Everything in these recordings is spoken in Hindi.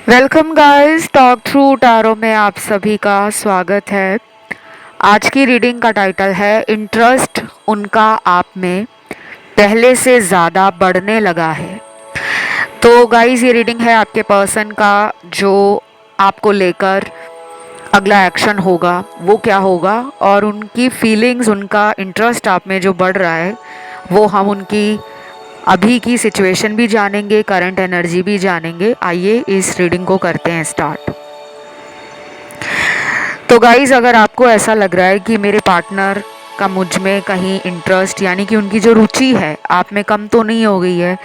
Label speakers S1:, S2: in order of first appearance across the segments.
S1: Welcome guys, talk through Taro में आप सभी का स्वागत है। आज की रीडिंग का टाइटल है इंटरेस्ट उनका आप में पहले से ज़्यादा बढ़ने लगा है। तो गाइस, ये रीडिंग है आपके पर्सन का, जो आपको लेकर अगला एक्शन होगा वो क्या होगा, और उनकी फीलिंग्स, उनका इंटरेस्ट आप में जो बढ़ रहा है वो हम उनकी अभी की सिचुएशन भी जानेंगे, करंट एनर्जी भी जानेंगे। आइए इस रीडिंग को करते हैं स्टार्ट। तो गाइज, अगर आपको ऐसा लग रहा है कि मेरे पार्टनर का मुझ में कहीं इंटरेस्ट, यानी कि उनकी जो रुचि है आप में कम तो नहीं हो गई है,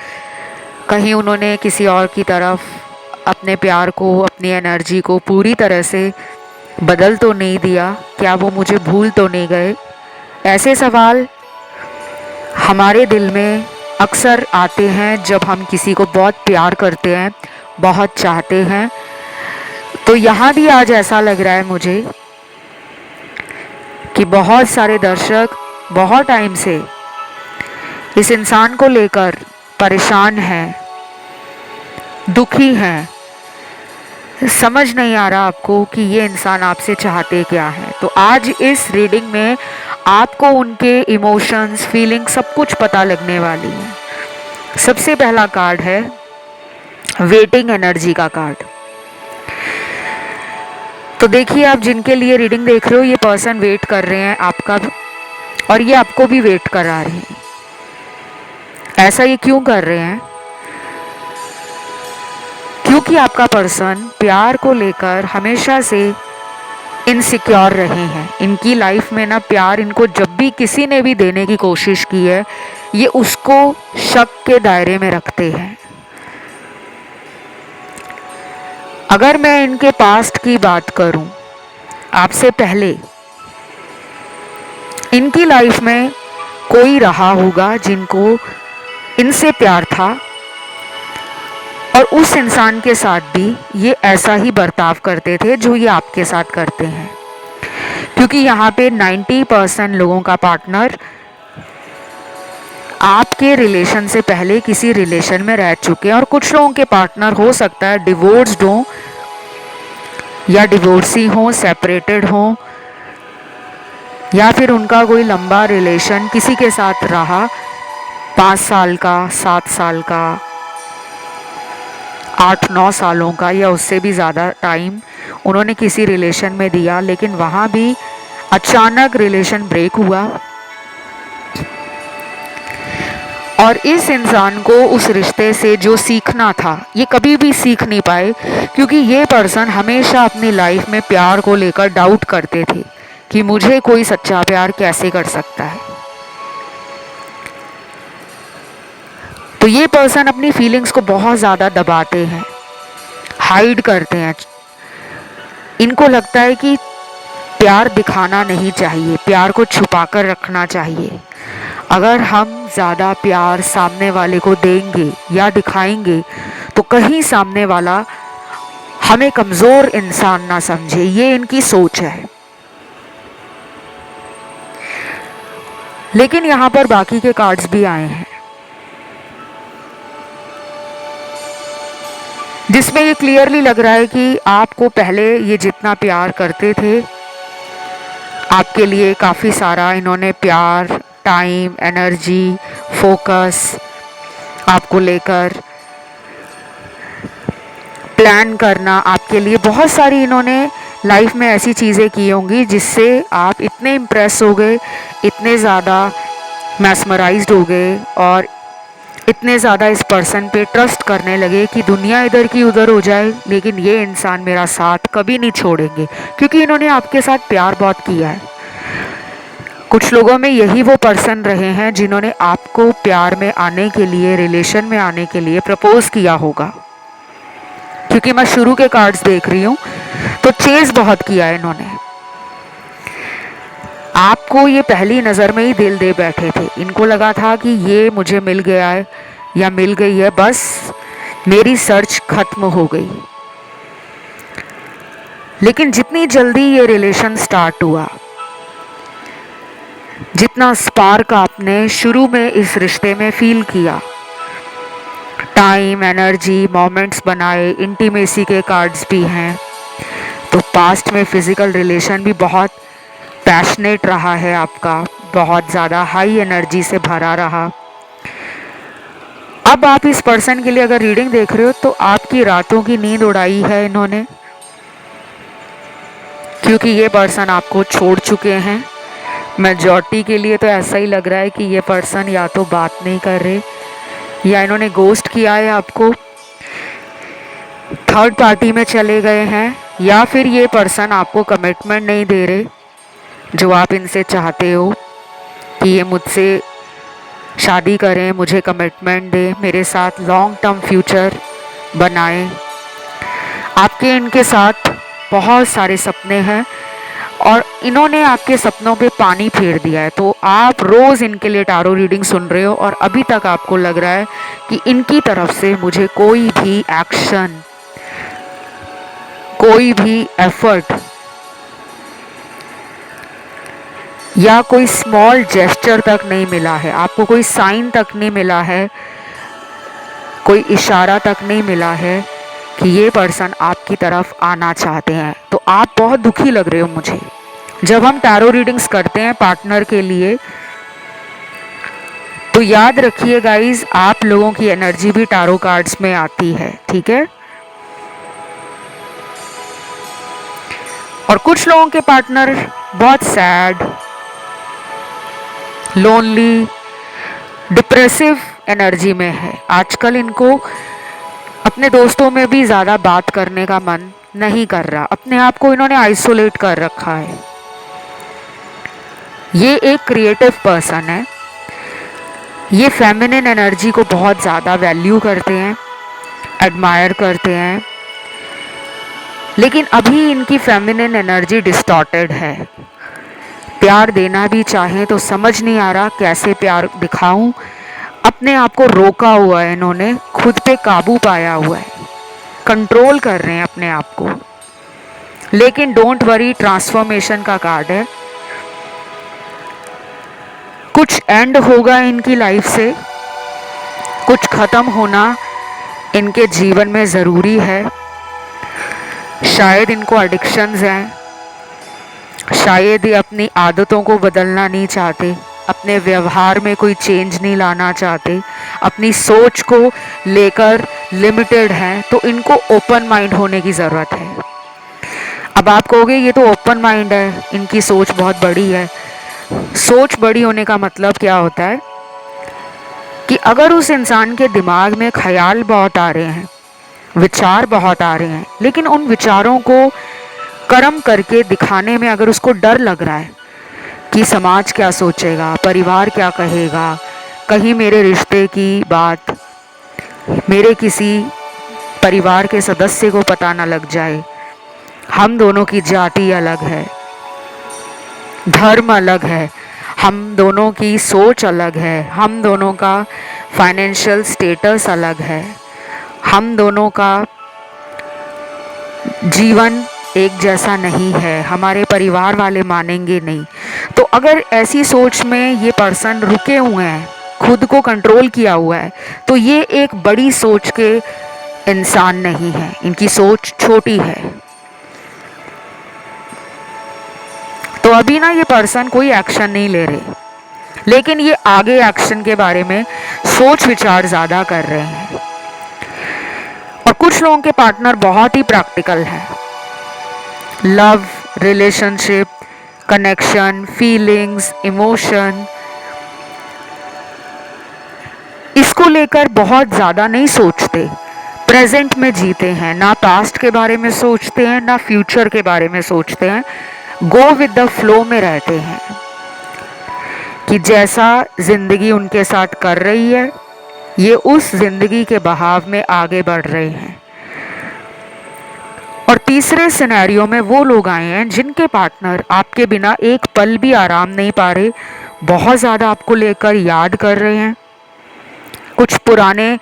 S1: कहीं उन्होंने किसी और की तरफ अपने प्यार को, अपनी एनर्जी को पूरी तरह से बदल तो नहीं दिया, क्या वो मुझे भूल तो नहीं गए, ऐसे सवाल हमारे दिल में अक्सर आते हैं जब हम किसी को बहुत प्यार करते हैं, बहुत चाहते हैं। तो यहाँ भी आज ऐसा लग रहा है मुझे कि बहुत सारे दर्शक बहुत टाइम से इस इंसान को लेकर परेशान हैं, दुखी हैं। समझ नहीं आ रहा आपको कि ये इंसान आपसे चाहते क्या है। तो आज इस रीडिंग में आपको उनके इमोशंस, फीलिंग सब कुछ पता लगने वाली है। सबसे पहला कार्ड है वेटिंग एनर्जी का कार्ड। तो देखिए, आप जिनके लिए रीडिंग देख रहे हो, ये पर्सन वेट कर रहे हैं आपका, और ये आपको भी वेट करा रहे हैं। ऐसा ये क्यों कर रहे हैं? क्योंकि आपका पर्सन प्यार को लेकर हमेशा से इनसिक्योर रहे हैं। इनकी लाइफ में ना प्यार, इनको जब भी किसी ने भी देने की कोशिश की है, ये उसको शक के दायरे में रखते हैं। अगर मैं इनके पास्ट की बात करूं, आपसे पहले इनकी लाइफ में कोई रहा होगा जिनको इनसे प्यार था, और उस इंसान के साथ भी ये ऐसा ही बर्ताव करते थे जो ये आपके साथ करते हैं। क्योंकि यहाँ पे 90% लोगों का पार्टनर आपके रिलेशन से पहले किसी रिलेशन में रह चुके हैं, और कुछ लोगों के पार्टनर हो सकता है डिवोर्स्ड हो या डिवोर्सी हो, सेपरेटेड हो, या फिर उनका कोई लंबा रिलेशन किसी के साथ रहा, 5 साल का, 7 साल का, 8-9 सालों का, या उससे भी ज़्यादा टाइम उन्होंने किसी रिलेशन में दिया, लेकिन वहाँ भी अचानक रिलेशन ब्रेक हुआ और इस इंसान को उस रिश्ते से जो सीखना था ये कभी भी सीख नहीं पाए। क्योंकि ये पर्सन हमेशा अपनी लाइफ में प्यार को लेकर डाउट करते थे कि मुझे कोई सच्चा प्यार कैसे कर सकता है। तो ये पर्सन अपनी फीलिंग्स को बहुत ज़्यादा दबाते हैं, हाइड करते हैं। इनको लगता है कि प्यार दिखाना नहीं चाहिए, प्यार को छुपा कर रखना चाहिए। अगर हम ज़्यादा प्यार सामने वाले को देंगे या दिखाएंगे तो कहीं सामने वाला हमें कमज़ोर इंसान ना समझे, ये इनकी सोच है। लेकिन यहाँ पर बाकी के कार्ड्स भी आए हैं जिसमें ये क्लियरली लग रहा है कि आपको पहले ये जितना प्यार करते थे, आपके लिए काफ़ी सारा इन्होंने प्यार, टाइम, एनर्जी, फोकस आपको लेकर प्लान करना, आपके लिए बहुत सारी इन्होंने लाइफ में ऐसी चीज़ें की होंगी जिससे आप इतने इम्प्रेस हो गए, इतने ज़्यादा मैस्मराइज्ड हो गए और इतने ज़्यादा इस पर्सन पे ट्रस्ट करने लगे कि दुनिया इधर की उधर हो जाए लेकिन ये इंसान मेरा साथ कभी नहीं छोड़ेंगे, क्योंकि इन्होंने आपके साथ प्यार बहुत किया है। कुछ लोगों में यही वो पर्सन रहे हैं जिन्होंने आपको प्यार में आने के लिए, रिलेशन में आने के लिए प्रपोज किया होगा। क्योंकि मैं शुरू के कार्ड्स देख रही हूँ तो चेज बहुत किया है इन्होंने। आपको ये पहली नज़र में ही दिल दे बैठे थे। इनको लगा था कि ये मुझे मिल गया है या मिल गई है, बस मेरी सर्च खत्म हो गई। लेकिन जितनी जल्दी ये रिलेशन स्टार्ट हुआ, जितना स्पार्क आपने शुरू में इस रिश्ते में फील किया, टाइम, एनर्जी, मोमेंट्स बनाए, इंटीमेसी के कार्ड्स भी हैं। तो पास्ट में फिज़िकल रिलेशन भी बहुत पैशनेट रहा है आपका, बहुत ज़्यादा हाई एनर्जी से भरा रहा। अब आप इस पर्सन के लिए अगर रीडिंग देख रहे हो तो आपकी रातों की नींद उड़ाई है इन्होंने, क्योंकि ये पर्सन आपको छोड़ चुके हैं। मेजॉरिटी के लिए तो ऐसा ही लग रहा है कि ये पर्सन या तो बात नहीं कर रहे, या इन्होंने गोस्ट किया है आपको, थर्ड पार्टी में चले गए हैं, या फिर ये पर्सन आपको कमिटमेंट नहीं दे रहे जो आप इनसे चाहते हो कि ये मुझसे शादी करें, मुझे कमिटमेंट दे, मेरे साथ लॉन्ग टर्म फ्यूचर बनाएं। आपके इनके साथ बहुत सारे सपने हैं और इन्होंने आपके सपनों पे पानी फेर दिया है। तो आप रोज़ इनके लिए टारो रीडिंग सुन रहे हो और अभी तक आपको लग रहा है कि इनकी तरफ से मुझे कोई भी एक्शन, कोई भी एफर्ट या कोई स्मॉल जेस्चर तक नहीं मिला है, आपको कोई साइन तक नहीं मिला है, कोई इशारा तक नहीं मिला है कि ये पर्सन आपकी तरफ आना चाहते हैं। तो आप बहुत दुखी लग रहे हो मुझे। जब हम टैरो रीडिंग्स करते हैं पार्टनर के लिए तो याद रखिए गाइस, आप लोगों की एनर्जी भी टैरो कार्ड्स में आती है, ठीक है। और कुछ लोगों के पार्टनर बहुत सैड, लोनली, डिप्रेसिव एनर्जी में है। आजकल इनको अपने दोस्तों में भी ज़्यादा बात करने का मन नहीं कर रहा, अपने आप को इन्होंने आइसोलेट कर रखा है। ये एक क्रिएटिव पर्सन है, ये फेमिनिन एनर्जी को बहुत ज़्यादा वैल्यू करते हैं, एडमायर करते हैं, लेकिन अभी इनकी फेमिनिन एनर्जी डिस्टॉर्टेड है। प्यार देना भी चाहें तो समझ नहीं आ रहा कैसे प्यार दिखाऊं। अपने आप को रोका हुआ है इन्होंने, खुद पे काबू पाया हुआ है, कंट्रोल कर रहे हैं अपने आप को। लेकिन डोंट वरी, ट्रांसफॉर्मेशन का कार्ड है, कुछ एंड होगा इनकी लाइफ से, कुछ ख़त्म होना इनके जीवन में ज़रूरी है। शायद इनको एडिक्शंस हैं, शायद ये अपनी आदतों को बदलना नहीं चाहते, अपने व्यवहार में कोई चेंज नहीं लाना चाहते, अपनी सोच को लेकर लिमिटेड हैं। तो इनको ओपन माइंड होने की ज़रूरत है। अब आप कहोगे ये तो ओपन माइंड है, इनकी सोच बहुत बड़ी है। सोच बड़ी होने का मतलब क्या होता है कि अगर उस इंसान के दिमाग में ख्याल बहुत आ रहे हैं, विचार बहुत आ रहे हैं, लेकिन उन विचारों को कर्म करके दिखाने में अगर उसको डर लग रहा है कि समाज क्या सोचेगा, परिवार क्या कहेगा, कहीं मेरे रिश्ते की बात मेरे किसी परिवार के सदस्य को पता ना लग जाए, हम दोनों की जाति अलग है, धर्म अलग है, हम दोनों की सोच अलग है, हम दोनों का फाइनेंशियल स्टेटस अलग है, हम दोनों का जीवन एक जैसा नहीं है, हमारे परिवार वाले मानेंगे नहीं। तो अगर ऐसी सोच में ये पर्सन रुके हुए हैं, खुद को कंट्रोल किया हुआ है, तो ये एक बड़ी सोच के इंसान नहीं है, इनकी सोच छोटी है। तो अभी ना ये पर्सन कोई एक्शन नहीं ले रहे, लेकिन ये आगे एक्शन के बारे में सोच विचार ज़्यादा कर रहे हैं। और कुछ लोगों के पार्टनर बहुत ही प्रैक्टिकल हैं, love, relationship, connection, feelings, emotion, इसको लेकर बहुत ज़्यादा नहीं सोचते, प्रेजेंट में जीते हैं, ना पास्ट के बारे में सोचते हैं ना फ्यूचर के बारे में सोचते हैं, गो विद द फ्लो में रहते हैं कि जैसा ज़िंदगी उनके साथ कर रही है ये उस ज़िंदगी के बहाव में आगे बढ़ रहे हैं। और तीसरे सिनेरियो में वो लोग आए हैं जिनके पार्टनर आपके बिना एक पल भी आराम नहीं पा रहे, बहुत ज़्यादा आपको लेकर याद कर रहे हैं। कुछ पुराने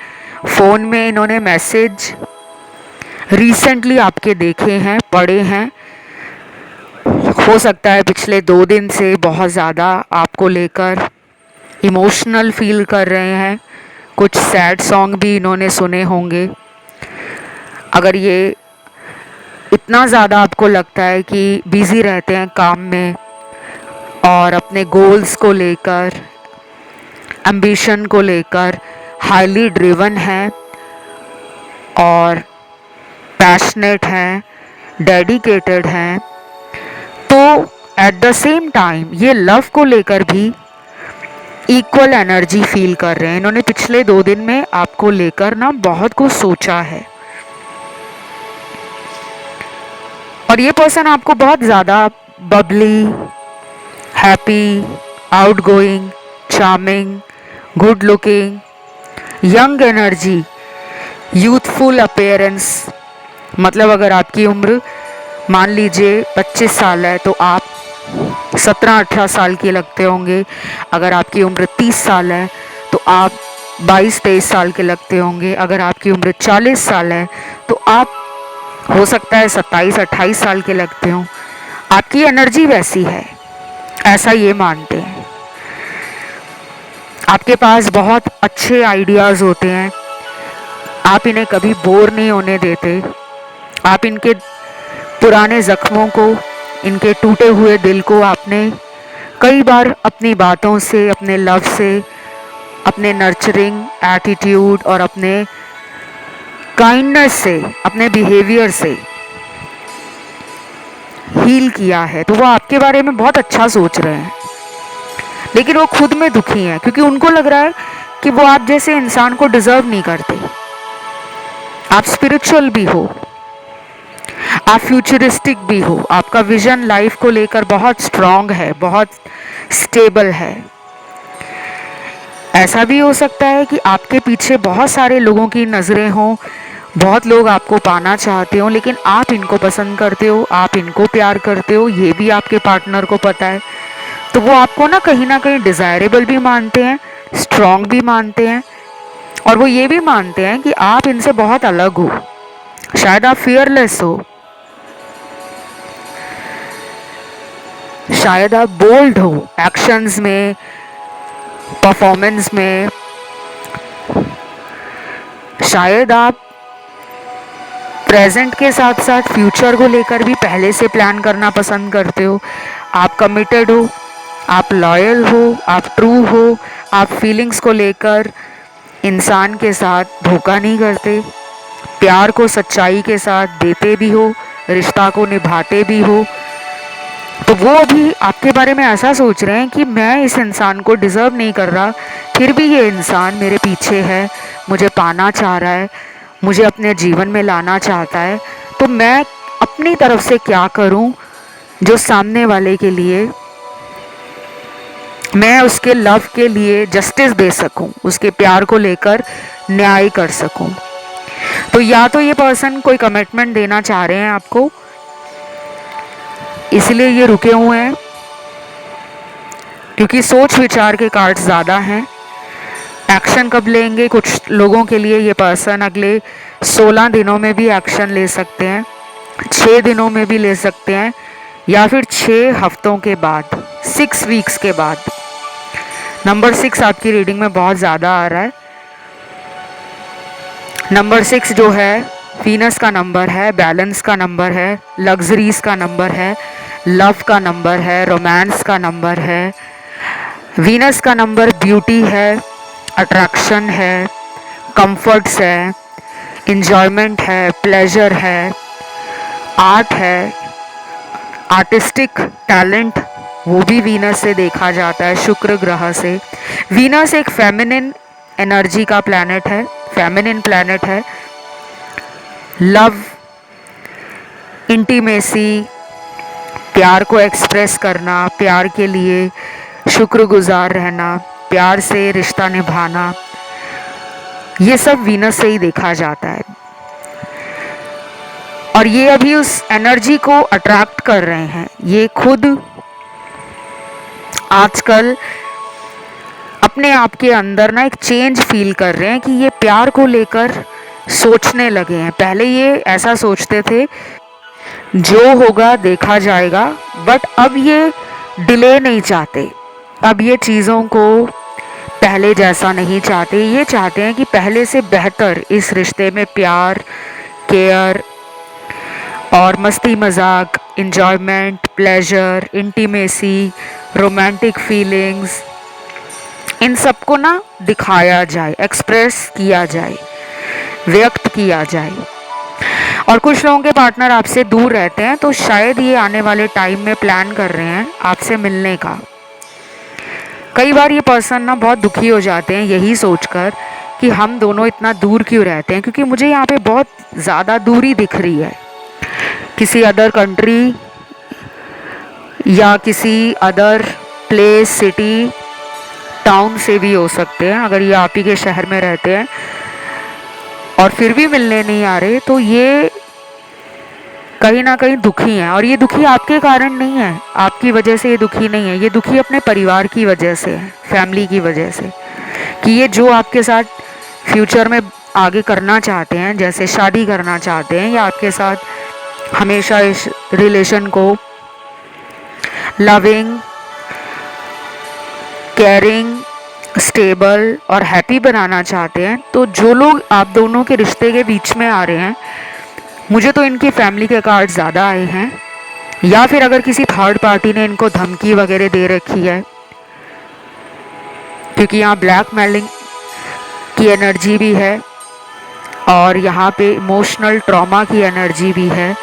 S1: फ़ोन में इन्होंने मैसेज रिसेंटली आपके देखे हैं, पढ़े हैं, हो सकता है पिछले 2 दिन से बहुत ज़्यादा आपको लेकर इमोशनल फील कर रहे हैं, कुछ सैड सॉन्ग भी इन्होंने सुने होंगे। अगर ये इतना ज़्यादा आपको लगता है कि बिज़ी रहते हैं काम में और अपने गोल्स को लेकर, एम्बिशन को लेकर हाईली ड्रिवन हैं और पैशनेट हैं, डेडिकेटेड हैं, तो एट द सेम टाइम ये लव को लेकर भी इक्वल एनर्जी फील कर रहे हैं। इन्होंने पिछले 2 दिन में आपको लेकर ना बहुत कुछ सोचा है और ये पर्सन आपको बहुत ज़्यादा Babli, happy, outgoing, charming, good looking, young energy, youthful appearance, मतलब अगर आपकी उम्र मान लीजिए 25 साल है तो आप 17-18 साल के लगते होंगे। अगर आपकी उम्र 30 साल है तो आप 22-23 साल के लगते होंगे। अगर आपकी उम्र 40 साल है तो आप हो सकता है 27-28 साल के लगते हो। आपकी एनर्जी वैसी है, ऐसा ये मानते हैं। आपके पास बहुत अच्छे आइडियाज़ होते हैं, आप इन्हें कभी बोर नहीं होने देते। आप इनके पुराने ज़ख्मों को, इनके टूटे हुए दिल को आपने कई बार अपनी बातों से, अपने लव से, अपने नर्चरिंग एटीट्यूड और अपने काइंडनेस से, अपने बिहेवियर से हील किया है। तो वो आपके बारे में बहुत अच्छा सोच रहे हैं, लेकिन वो खुद में दुखी हैं क्योंकि उनको लग रहा है कि वो आप जैसे इंसान को डिजर्व नहीं करते। आप स्पिरिचुअल भी हो, आप फ्यूचरिस्टिक भी हो, आपका विजन लाइफ को लेकर बहुत स्ट्रांग है, बहुत स्टेबल है। ऐसा भी हो सकता है कि आपके पीछे बहुत सारे लोगों की नज़रें हों, बहुत लोग आपको पाना चाहते हो, लेकिन आप इनको पसंद करते हो, आप इनको प्यार करते हो, ये भी आपके पार्टनर को पता है। तो वो आपको ना कहीं डिज़ायरेबल भी मानते हैं, स्ट्रांग भी मानते हैं और वो ये भी मानते हैं कि आप इनसे बहुत अलग हो। शायद आप फियरलेस हो, शायद आप बोल्ड हो एक्शंस में, परफॉर्मेंस में, शायद आप प्रेजेंट के साथ साथ फ्यूचर को लेकर भी पहले से प्लान करना पसंद करते हो। आप कमिटेड हो, आप लॉयल हो, आप ट्रू हो, आप फीलिंग्स को लेकर इंसान के साथ धोखा नहीं करते, प्यार को सच्चाई के साथ देते भी हो, रिश्ता को निभाते भी हो। तो वो अभी आपके बारे में ऐसा सोच रहे हैं कि मैं इस इंसान को डिज़र्व नहीं कर रहा, फिर भी ये इंसान मेरे पीछे है, मुझे पाना चाह रहा है, मुझे अपने जीवन में लाना चाहता है, तो मैं अपनी तरफ से क्या करूं जो सामने वाले के लिए, मैं उसके लव के लिए जस्टिस दे सकूं, उसके प्यार को लेकर न्याय कर सकूं। तो या तो ये पर्सन कोई कमिटमेंट देना चाह रहे हैं आपको, इसलिए ये रुके हुए हैं क्योंकि सोच विचार के कार्ड्स ज़्यादा हैं। एक्शन कब लेंगे, कुछ लोगों के लिए ये पर्सन अगले 16 दिनों में भी एक्शन ले सकते हैं, 6 दिनों में भी ले सकते हैं, या फिर 6 हफ्तों के बाद, 6 वीक्स के बाद। नंबर 6 आपकी रीडिंग में बहुत ज़्यादा आ रहा है। नंबर 6 जो है वीनस का नंबर है, बैलेंस का नंबर है, लग्जरीज का नंबर है, लव का नंबर है, रोमांस का नंबर है। वीनस का नंबर ब्यूटी है, अट्रैक्शन है, कंफर्ट्स है, इंजॉयमेंट है, प्लेजर है, आर्ट है, आर्टिस्टिक टैलेंट, वो भी वीनस से देखा जाता है, शुक्र ग्रह से। वीनस एक फेमिनिन एनर्जी का प्लैनेट है, फेमिनिन प्लैनेट है। लव, इंटीमेसी, प्यार को एक्सप्रेस करना, प्यार के लिए शुक्रगुजार रहना, प्यार से रिश्ता निभाना, ये सब वीनस से ही देखा जाता है। और ये अभी उस एनर्जी को अट्रैक्ट कर रहे हैं। ये खुद आजकल अपने आप के अंदर ना एक चेंज फील कर रहे हैं कि ये प्यार को लेकर सोचने लगे हैं। पहले ये ऐसा सोचते थे जो होगा देखा जाएगा, बट अब ये डिले नहीं चाहते। अब ये चीज़ों को पहले जैसा नहीं चाहते, ये चाहते हैं कि पहले से बेहतर इस रिश्ते में प्यार, केयर और मस्ती मजाक, enjoyment, pleasure, intimacy, romantic feelings, इन सबको ना दिखाया जाए, एक्सप्रेस किया जाए, व्यक्त किया जाए। और कुछ लोगों के पार्टनर आपसे दूर रहते हैं, तो शायद ये आने वाले टाइम में प्लान कर रहे हैं आपसे मिलने का। कई बार ये पर्सन ना बहुत दुखी हो जाते हैं यही सोचकर कि हम दोनों इतना दूर क्यों रहते हैं, क्योंकि मुझे यहाँ पे बहुत ज़्यादा दूरी दिख रही है। किसी अदर कंट्री या किसी अदर प्लेस, सिटी, टाउन से भी हो सकते हैं। अगर ये आप ही के शहर में रहते हैं और फिर भी मिलने नहीं आ रहे, तो ये कहीं ना कहीं दुखी हैं। और ये दुखी आपके कारण नहीं है, आपकी वजह से ये दुखी नहीं है, ये दुखी अपने परिवार की वजह से है, फैमिली की वजह से, कि ये जो आपके साथ फ्यूचर में आगे करना चाहते हैं, जैसे शादी करना चाहते हैं या आपके साथ हमेशा इस रिलेशन को लविंग, केयरिंग, स्टेबल और हैप्पी बनाना चाहते हैं, तो जो लोग आप दोनों के रिश्ते के बीच में आ रहे हैं, मुझे तो इनकी फैमिली के कार्ड ज़्यादा आए हैं, या फिर अगर किसी थर्ड पार्टी ने इनको धमकी वगैरह दे रखी है, क्योंकि यहाँ ब्लैकमेलिंग की एनर्जी भी है और यहाँ पे इमोशनल ट्रॉमा की एनर्जी भी है।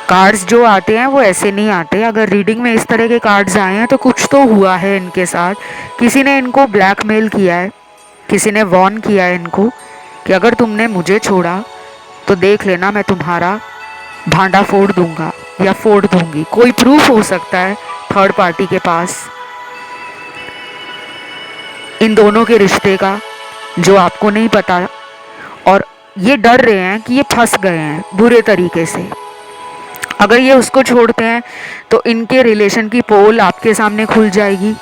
S1: कार्ड्स जो आते हैं वो ऐसे नहीं आते। अगर रीडिंग में इस तरह के कार्ड्स आए हैं तो कुछ तो हुआ है इनके साथ, किसी ने इनको ब्लैकमेल किया है, किसी ने वॉर्न किया है इनको कि अगर तुमने मुझे छोड़ा तो देख लेना मैं तुम्हारा भांडा फोड़ दूंगा या फोड़ दूंगी। कोई प्रूफ हो सकता है थर्ड पार्टी के पास इन दोनों के रिश्ते का, जो आपको नहीं पता, और ये डर रहे हैं कि ये फंस गए हैं बुरे तरीके से। अगर ये उसको छोड़ते हैं तो इनके रिलेशन की पोल आपके सामने खुल जाएगी,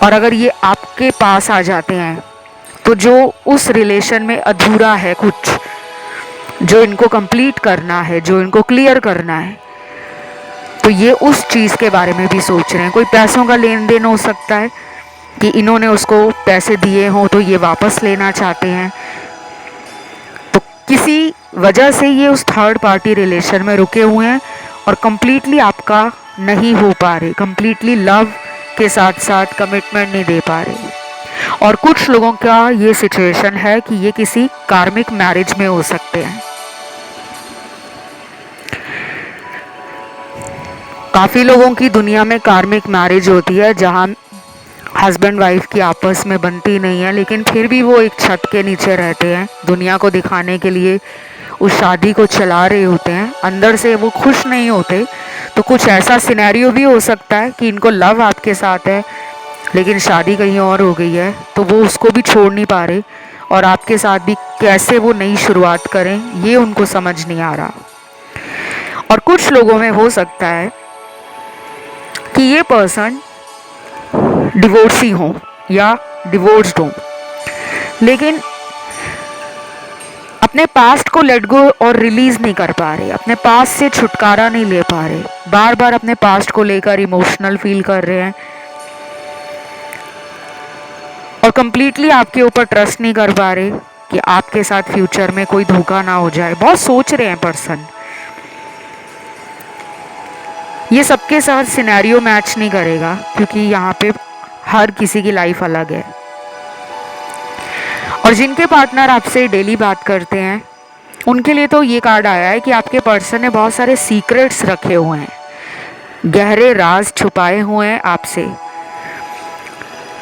S1: और अगर ये आपके पास आ जाते हैं तो जो उस रिलेशन में अधूरा है, कुछ जो इनको कंप्लीट करना है, जो इनको क्लियर करना है, तो ये उस चीज़ के बारे में भी सोच रहे हैं। कोई पैसों का लेन देन हो सकता है कि इन्होंने उसको पैसे दिए हों तो ये वापस लेना चाहते हैं, तो किसी वजह से ये उस थर्ड पार्टी रिलेशन में रुके हुए हैं और कम्प्लीटली आपका नहीं हो पा रहे, कम्प्लीटली लव के साथ साथ कमिटमेंट नहीं दे पा रहे। और कुछ लोगों का ये सिचुएशन है कि ये किसी कार्मिक मैरिज में हो सकते हैं। काफ़ी लोगों की दुनिया में कार्मिक मैरिज होती है जहाँ हस्बैंड वाइफ की आपस में बनती नहीं है, लेकिन फिर भी वो एक छत के नीचे रहते हैं, दुनिया को दिखाने के लिए उस शादी को चला रहे होते हैं, अंदर से वो खुश नहीं होते। तो कुछ ऐसा सिनेरियो भी हो सकता है कि इनको लव आपके साथ है लेकिन शादी कहीं और हो गई है, तो वो उसको भी छोड़ नहीं पा रहे और आपके साथ भी कैसे वो नई शुरुआत करें ये उनको समझ नहीं आ रहा। और कुछ लोगों में हो सकता है कि ये पर्सन डिवोर्सी हो या डिवोर्स्ड हो, लेकिन अपने पास्ट को लेट गो और रिलीज नहीं कर पा रहे, अपने पास्ट से छुटकारा नहीं ले पा रहे, बार बार अपने पास्ट को लेकर इमोशनल फील कर रहे हैं और कंप्लीटली आपके ऊपर ट्रस्ट नहीं कर पा रहे कि आपके साथ फ्यूचर में कोई धोखा ना हो जाए। बहुत सोच रहे हैं पर्सन, ये सबके साथ सिनेरियो मैच नहीं करेगा क्योंकि यहाँ पे हर किसी की लाइफ अलग है। और जिनके पार्टनर आपसे डेली बात करते हैं उनके लिए तो ये कार्ड आया है कि आपके पर्सन ने बहुत सारे सीक्रेट्स रखे हुए हैं, गहरे राज छुपाए हुए हैं आपसे।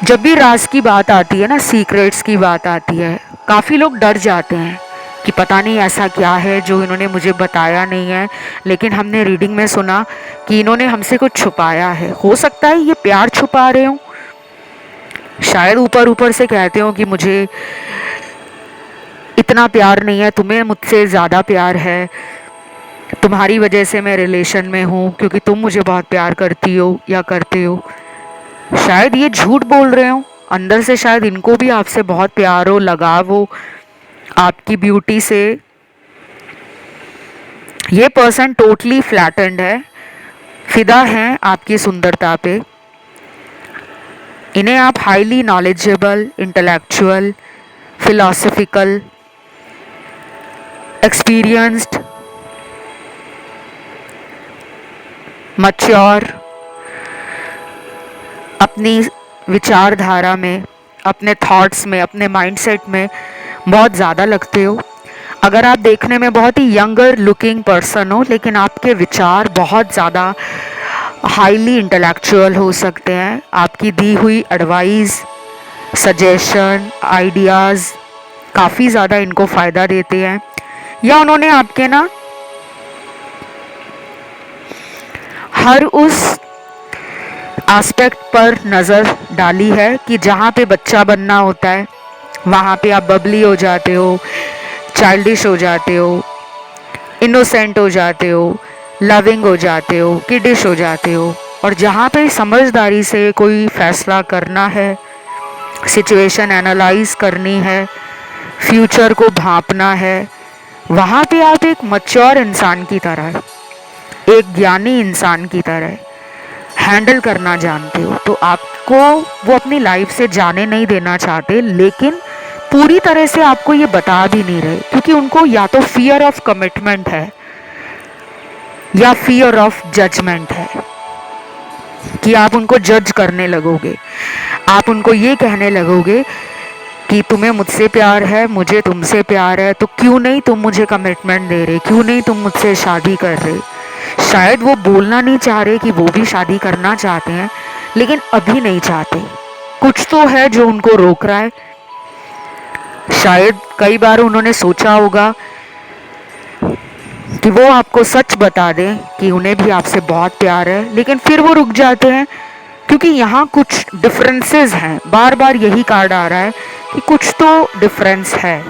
S1: जब भी राज की बात आती है ना, सीक्रेट्स की बात आती है, काफ़ी लोग डर जाते हैं कि पता नहीं ऐसा क्या है जो इन्होंने मुझे बताया नहीं है, लेकिन हमने रीडिंग में सुना कि इन्होंने हमसे कुछ छुपाया है। हो सकता है ये प्यार छुपा रहे हो, शायद ऊपर ऊपर से कहते हो कि मुझे इतना प्यार नहीं है, तुम्हें मुझसे ज़्यादा प्यार है, तुम्हारी वजह से मैं रिलेशन में हूँ क्योंकि तुम मुझे बहुत प्यार करती हो या करते हो। शायद ये झूठ बोल रहे हो, अंदर से शायद इनको भी आपसे बहुत प्यार हो, लगाव हो आपकी ब्यूटी से। ये पर्सन टोटली फ्लैटेंड है, फिदा हैं आपकी सुंदरता पे। इन्हें आप highly knowledgeable, intellectual, philosophical, experienced, mature, अपनी विचारधारा में, अपने थॉट्स में, अपने माइंडसेट में बहुत ज़्यादा लगते हो। अगर आप देखने में बहुत ही यंगर लुकिंग पर्सन हो, लेकिन आपके विचार बहुत ज़्यादा हाईली इंटेलेक्चुअल हो सकते हैं। आपकी दी हुई एडवाइस, सजेशन, आइडियाज़ काफ़ी ज़्यादा इनको फ़ायदा देते हैं। या उन्होंने आपके ना हर उस एस्पेक्ट पर नज़र डाली है कि जहाँ पे बच्चा बनना होता है वहाँ पे आप बबली हो जाते हो, चाइल्डिश हो जाते हो, इनोसेंट हो जाते हो, लविंग हो जाते हो, किडिश हो जाते हो। और जहाँ पे समझदारी से कोई फैसला करना है, सिचुएशन एनालाइज करनी है, फ्यूचर को भांपना है, वहाँ पे आप एक मैच्योर इंसान की तरह, एक ज्ञानी इंसान की तरह हैंडल करना जानते हो। तो आपको वो अपनी लाइफ से जाने नहीं देना चाहते, लेकिन पूरी तरह से आपको ये बता भी नहीं रहे, क्योंकि उनको या तो फियर ऑफ कमिटमेंट है या फियर ऑफ जजमेंट है कि आप उनको जज करने लगोगे। आप उनको ये कहने लगोगे कि तुम्हें मुझसे प्यार है, मुझे तुमसे प्यार है, तो क्यों नहीं तुम मुझे कमिटमेंट दे रहे, क्यों नहीं तुम मुझसे शादी कर रहे। शायद वो बोलना नहीं चाह रहे कि वो भी शादी करना चाहते हैं, लेकिन अभी नहीं चाहते। कुछ तो है जो उनको रोक रहा है। शायद कई बार उन्होंने सोचा होगा कि वो आपको सच बता दें कि उन्हें भी आपसे बहुत प्यार है, लेकिन फिर वो रुक जाते हैं क्योंकि यहाँ कुछ डिफरेंसेस हैं। बार बार यही कार्ड आ रहा है कि कुछ तो डिफरेंस है।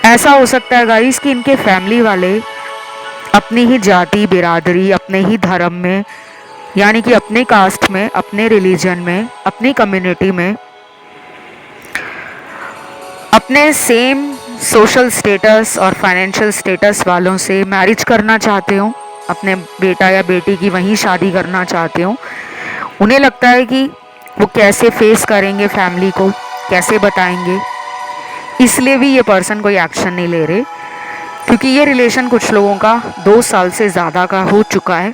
S1: ऐसा हो सकता है गाइस कि इनके फैमिली वाले अपनी ही जाति, बिरादरी, अपने ही धर्म में, यानी कि अपने कास्ट में, अपने रिलीजन में, अपनी कम्युनिटी में, अपने सेम सोशल स्टेटस और फाइनेंशियल स्टेटस वालों से मैरिज करना चाहते हो, अपने बेटा या बेटी की वहीं शादी करना चाहते हो। उन्हें लगता है कि वो कैसे फेस करेंगे फैमिली को, कैसे बताएंगे, इसलिए भी ये पर्सन कोई एक्शन नहीं ले रहे, क्योंकि ये रिलेशन कुछ लोगों का 2 साल से ज़्यादा का हो चुका है।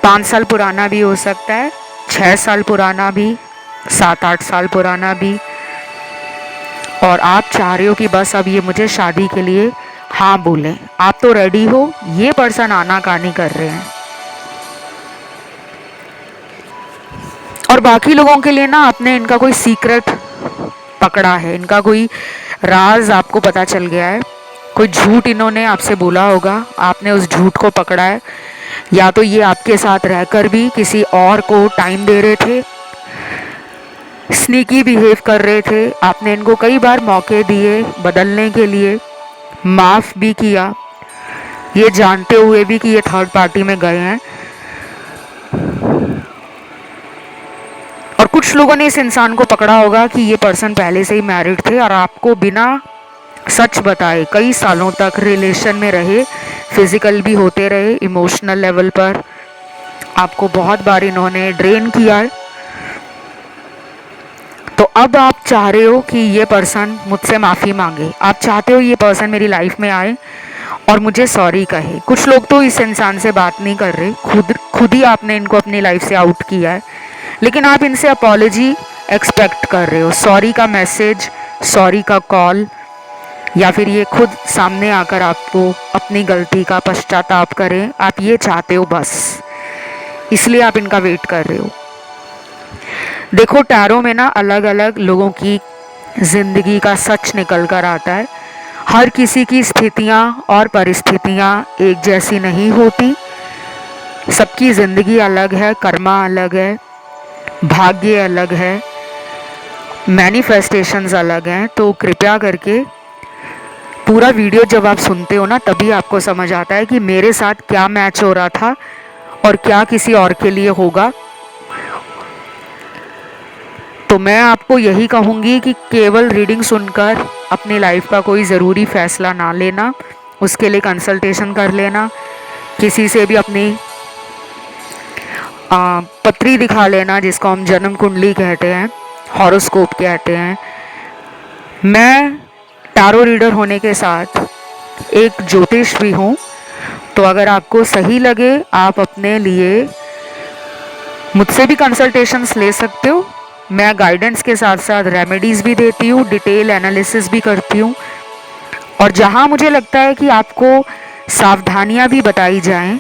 S1: 5 साल पुराना भी हो सकता है, 6 साल पुराना भी, 7-8 साल पुराना भी। और आप चाह रहे हो कि बस अब ये मुझे शादी के लिए हाँ बोलें। आप तो रेडी हो, ये पर्सन आनाकानी कर रहे हैं। और बाकी लोगों के लिए ना आपने इनका कोई सीक्रेट पकड़ा है, इनका कोई राज आपको पता चल गया है। कोई झूठ इन्होंने आपसे बोला होगा, आपने उस झूठ को पकड़ा है। या तो ये आपके साथ रहकर भी किसी और को टाइम दे रहे थे, स्नीकी बिहेव कर रहे थे। आपने इनको कई बार मौके दिए बदलने के लिए, माफ़ भी किया, ये जानते हुए भी कि ये थर्ड पार्टी में गए हैं। और कुछ लोगों ने इस इंसान को पकड़ा होगा कि ये पर्सन पहले से ही मैरिड थे और आपको बिना सच बताए कई सालों तक रिलेशन में रहे, फिजिकल भी होते रहे, इमोशनल लेवल पर आपको बहुत बार इन्होंने ड्रेन किया है। तो अब आप चाह रहे हो कि ये पर्सन मुझसे माफ़ी मांगे, आप चाहते हो ये पर्सन मेरी लाइफ में आए और मुझे सॉरी कहे। कुछ लोग तो इस इंसान से बात नहीं कर रहे, खुद ही आपने इनको अपनी लाइफ से आउट किया है, लेकिन आप इनसे अपॉलॉजी एक्सपेक्ट कर रहे हो, सॉरी का मैसेज, सॉरी का कॉल, या फिर ये खुद सामने आकर आपको अपनी गलती का पश्चाताप करें। आप ये चाहते हो बस, इसलिए आप इनका वेट कर रहे हो। देखो टैरो में ना अलग अलग लोगों की ज़िंदगी का सच निकल कर आता है। हर किसी की स्थितियाँ और परिस्थितियाँ एक जैसी नहीं होती, सबकी ज़िंदगी अलग है, कर्मा अलग है, भाग्य अलग है, मैनिफेस्टेशंस अलग हैं। तो कृपया करके पूरा वीडियो जब आप सुनते हो ना, तभी आपको समझ आता है कि मेरे साथ क्या मैच हो रहा था और क्या किसी और के लिए होगा। तो मैं आपको यही कहूँगी कि केवल रीडिंग सुनकर अपनी लाइफ का कोई ज़रूरी फ़ैसला ना लेना, उसके लिए कंसल्टेशन कर लेना, किसी से भी अपनी पत्री दिखा लेना, जिसको हम जन्म कुंडली कहते हैं, हॉरोस्कोप कहते हैं। मैं टैरो रीडर होने के साथ एक ज्योतिष भी हूँ। तो अगर आपको सही लगे, आप अपने लिए मुझसे भी कंसल्टेशंस ले सकते हो। मैं गाइडेंस के साथ साथ रेमेडीज़ भी देती हूँ, डिटेल एनालिसिस भी करती हूँ। और जहाँ मुझे लगता है कि आपको सावधानियाँ भी बताई जाएं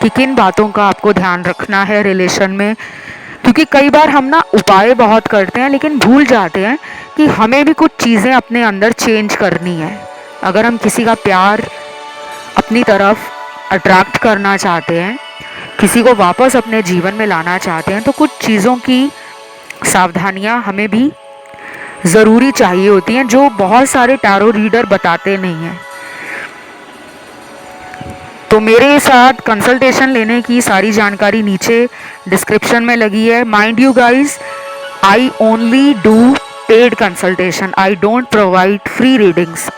S1: कि किन बातों का आपको ध्यान रखना है रिलेशन में, क्योंकि कई बार हम ना उपाय बहुत करते हैं लेकिन भूल जाते हैं कि हमें भी कुछ चीज़ें अपने अंदर चेंज करनी है। अगर हम किसी का प्यार अपनी तरफ अट्रैक्ट करना चाहते हैं, किसी को वापस अपने जीवन में लाना चाहते हैं, तो कुछ चीज़ों की सावधानियां हमें भी ज़रूरी चाहिए होती हैं, जो बहुत सारे टैरो रीडर बताते नहीं हैं। तो मेरे साथ कंसल्टेशन लेने की सारी जानकारी नीचे डिस्क्रिप्शन में लगी है। Mind you guys, I only do paid consultation, I don't provide free readings.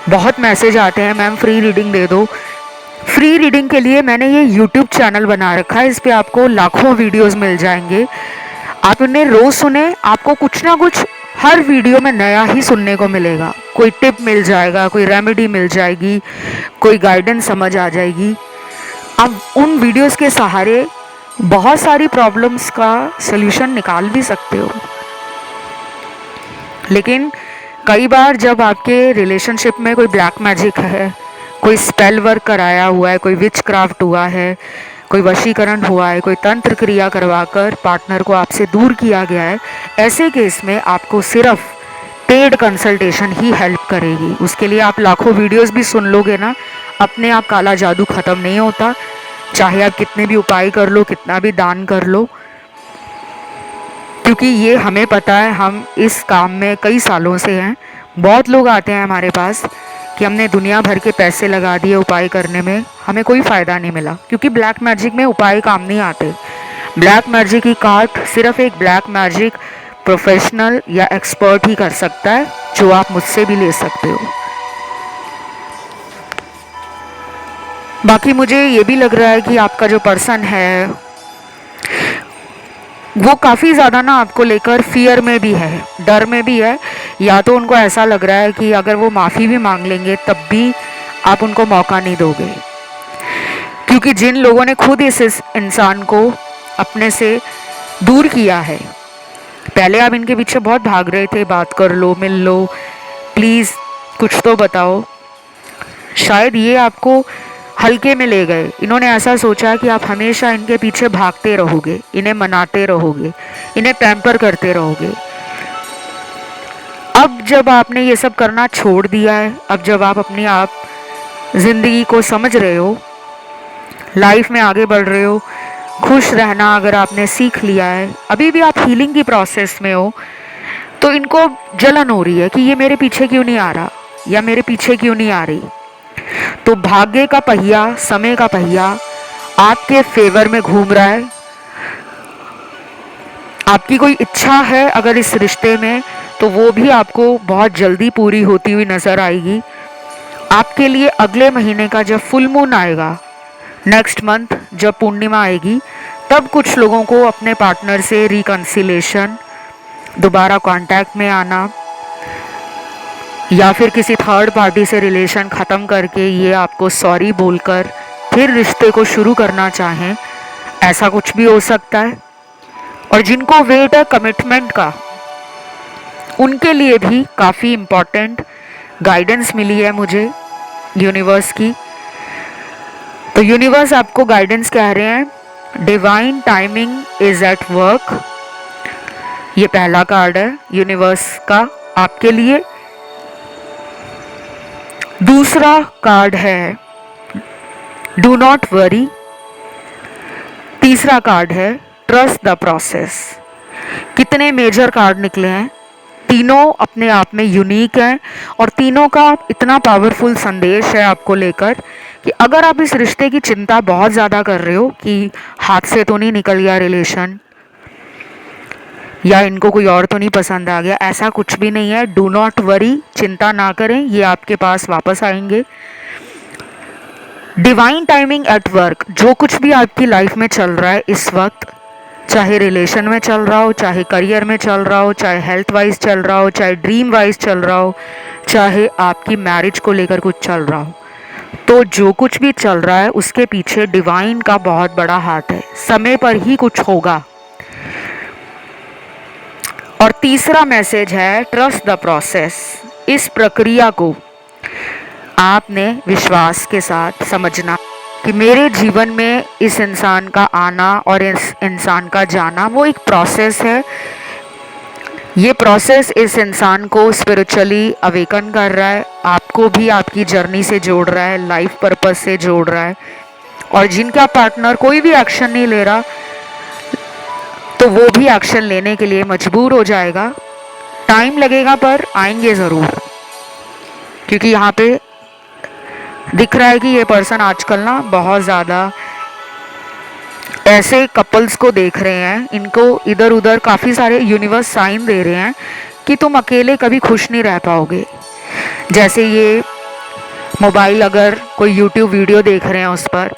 S1: बहुत मैसेज आते हैं, मैम फ्री रीडिंग दे दो। फ्री रीडिंग के लिए मैंने ये यूट्यूब चैनल बना रखा है, इस पर आपको लाखों वीडियोस मिल जाएंगे। आप उन्हें रोज़ सुने, आपको कुछ ना कुछ हर वीडियो में नया ही सुनने को मिलेगा। कोई टिप मिल जाएगा, कोई रेमेडी मिल जाएगी, कोई गाइडेंस समझ आ जाएगी। आप उन वीडियोस के सहारे बहुत सारी प्रॉब्लम्स का सल्यूशन निकाल भी सकते हो। लेकिन कई बार जब आपके रिलेशनशिप में कोई ब्लैक मैजिक है, कोई स्पेल वर्क कराया हुआ है, कोई विच क्राफ्ट हुआ है, कोई वशीकरण हुआ है, कोई तंत्र क्रिया करवाकर पार्टनर को आपसे दूर किया गया है, ऐसे केस में आपको सिर्फ पेड कंसल्टेशन ही हेल्प करेगी। उसके लिए आप लाखों वीडियोस भी सुन लोगे ना, अपने आप काला जादू ख़त्म नहीं होता। चाहे आप कितने भी उपाय कर लो, कितना भी दान कर लो, क्योंकि ये हमें पता है, हम इस काम में कई सालों से हैं। बहुत लोग आते हैं हमारे पास कि हमने दुनिया भर के पैसे लगा दिए उपाय करने में, हमें कोई फ़ायदा नहीं मिला, क्योंकि ब्लैक मैजिक में उपाय काम नहीं आते। ब्लैक मैजिक की कार्ड सिर्फ एक ब्लैक मैजिक प्रोफेशनल या एक्सपर्ट ही कर सकता है, जो आप मुझसे भी ले सकते हो। बाकी मुझे ये भी लग रहा है कि आपका जो पर्सन है वो काफ़ी ज़्यादा ना आपको लेकर फियर में भी है, डर में भी है। या तो उनको ऐसा लग रहा है कि अगर वो माफ़ी भी मांग लेंगे तब भी आप उनको मौका नहीं दोगे, क्योंकि जिन लोगों ने खुद इस इंसान को अपने से दूर किया है, पहले आप इनके पीछे बहुत भाग रहे थे, बात कर लो, मिल लो, प्लीज़ कुछ तो बताओ। शायद ये आपको हल्के में ले गए। इन्होंने ऐसा सोचा कि आप हमेशा इनके पीछे भागते रहोगे, इन्हें मनाते रहोगे, इन्हें पैम्पर करते रहोगे। अब जब आपने ये सब करना छोड़ दिया है, अब जब आप अपनी आप ज़िंदगी को समझ रहे हो, लाइफ में आगे बढ़ रहे हो, खुश रहना अगर आपने सीख लिया है, अभी भी आप हीलिंग की प्रोसेस में हो, तो इनको जलन हो रही है कि ये मेरे पीछे क्यों नहीं आ रहा या मेरे पीछे क्यों नहीं आ रही। तो भाग्य का पहिया, समय का पहिया आपके फेवर में घूम रहा है। आपकी कोई इच्छा है अगर इस रिश्ते में, तो वो भी आपको बहुत जल्दी पूरी होती हुई नज़र आएगी। आपके लिए अगले महीने का जब फुल मून आएगा, नेक्स्ट मंथ जब पूर्णिमा आएगी, तब कुछ लोगों को अपने पार्टनर से रिकन्सिलेशन, दोबारा कांटेक्ट में आना, या फिर किसी थर्ड पार्टी से रिलेशन ख़त्म करके ये आपको सॉरी बोलकर फिर रिश्ते को शुरू करना चाहें, ऐसा कुछ भी हो सकता है। और जिनको वेट है कमिटमेंट का, उनके लिए भी काफ़ी इम्पॉर्टेंट गाइडेंस मिली है मुझे यूनिवर्स की। तो यूनिवर्स आपको गाइडेंस कह रहे हैं, divine timing is at work. ये पहला कार्ड है यूनिवर्स का आपके लिए। दूसरा कार्ड है डू नॉट वरी। तीसरा कार्ड है ट्रस्ट द प्रोसेस। कितने मेजर कार्ड निकले हैं, तीनों अपने आप में यूनिक हैं और तीनों का इतना पावरफुल संदेश है आपको लेकर कि अगर आप इस रिश्ते की चिंता बहुत ज़्यादा कर रहे हो कि हाथ से तो नहीं निकल गया रिलेशन, या इनको कोई और तो नहीं पसंद आ गया, ऐसा कुछ भी नहीं है। डू नॉट वरी, चिंता ना करें, ये आपके पास वापस आएंगे। डिवाइन टाइमिंग एट वर्क, जो कुछ भी आपकी लाइफ में चल रहा है इस वक्त, चाहे रिलेशन में चल रहा हो, चाहे करियर में चल रहा हो, चाहे हेल्थ वाइज चल रहा हो, चाहे ड्रीम वाइज चल रहा हो, चाहे आपकी मैरिज को लेकर कुछ चल रहा हो, तो जो कुछ भी चल रहा है उसके पीछे डिवाइन का बहुत बड़ा हाथ है। समय पर ही कुछ होगा। और तीसरा मैसेज है ट्रस्ट द प्रोसेस। इस प्रक्रिया को आपने विश्वास के साथ समझना कि मेरे जीवन में इस इंसान का आना और इस इंसान का जाना वो एक प्रोसेस है। ये प्रोसेस इस इंसान को स्पिरिचुअली अवेकन कर रहा है, आपको भी आपकी जर्नी से जोड़ रहा है, लाइफ पर्पस से जोड़ रहा है। और जिनका पार्टनर कोई भी एक्शन नहीं ले रहा तो वो भी एक्शन लेने के लिए मजबूर हो जाएगा। टाइम लगेगा पर आएंगे ज़रूर, क्योंकि यहाँ पे दिख रहा है कि ये पर्सन आजकल ना बहुत ज़्यादा ऐसे कपल्स को देख रहे हैं, इनको इधर उधर काफ़ी सारे यूनिवर्स साइन दे रहे हैं कि तुम अकेले कभी खुश नहीं रह पाओगे। जैसे ये मोबाइल अगर कोई यूट्यूब वीडियो देख रहे हैं उस पर,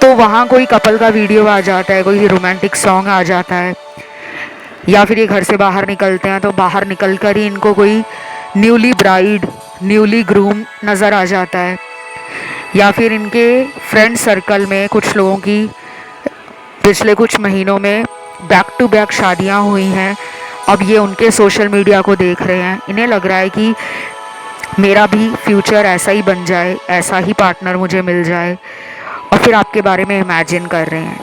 S1: तो वहाँ कोई कपल का वीडियो आ जाता है, कोई रोमांटिक सॉन्ग आ जाता है, या फिर ये घर से बाहर निकलते हैं तो बाहर निकल कर ही इनको कोई न्यूली ब्राइड न्यूली ग्रूम नज़र आ जाता है, या फिर इनके फ्रेंड सर्कल में कुछ लोगों की पिछले कुछ महीनों में बैक टू बैक शादियां हुई हैं। अब ये उनके सोशल मीडिया को देख रहे हैं, इन्हें लग रहा है कि मेरा भी फ्यूचर ऐसा ही बन जाए, ऐसा ही पार्टनर मुझे मिल जाए, और फिर आपके बारे में इमेजिन कर रहे हैं।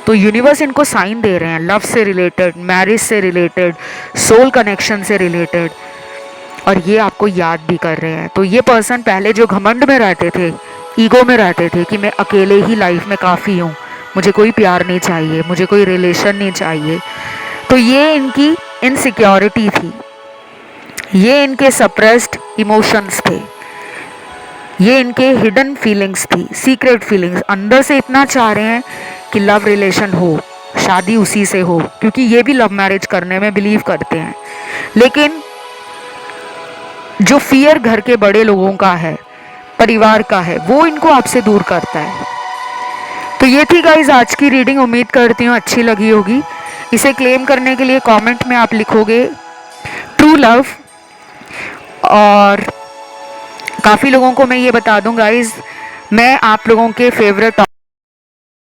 S1: तो यूनिवर्स इनको साइन दे रहे हैं, लव से रिलेटेड, मैरिज से रिलेटेड, सोल कनेक्शन से रिलेटेड, और ये आपको याद भी कर रहे हैं। तो ये पर्सन पहले जो घमंड में रहते थे, ईगो में रहते थे कि मैं अकेले ही लाइफ में काफ़ी हूँ, मुझे कोई प्यार नहीं चाहिए, मुझे कोई रिलेशन नहीं चाहिए, तो ये इनकी इनसिक्योरिटी थी, ये इनके सप्रेस्ड इमोशंस थे, ये इनके हिडन फीलिंग्स थी, सीक्रेट फीलिंग्स। अंदर से इतना चाह रहे हैं कि लव रिलेशन हो, शादी उसी से हो, क्योंकि ये भी लव मैरिज करने में बिलीव करते हैं। लेकिन जो फियर घर के बड़े लोगों का है, परिवार का है, वो इनको आपसे दूर करता है। तो ये थी गाइज आज की रीडिंग, उम्मीद करती हूँ अच्छी लगी होगी। इसे क्लेम करने के लिए कमेंट में आप लिखोगे ट्रू लव, और काफ़ी लोगों को मैं ये बता दूं गाइज, मैं आप लोगों के फेवरेट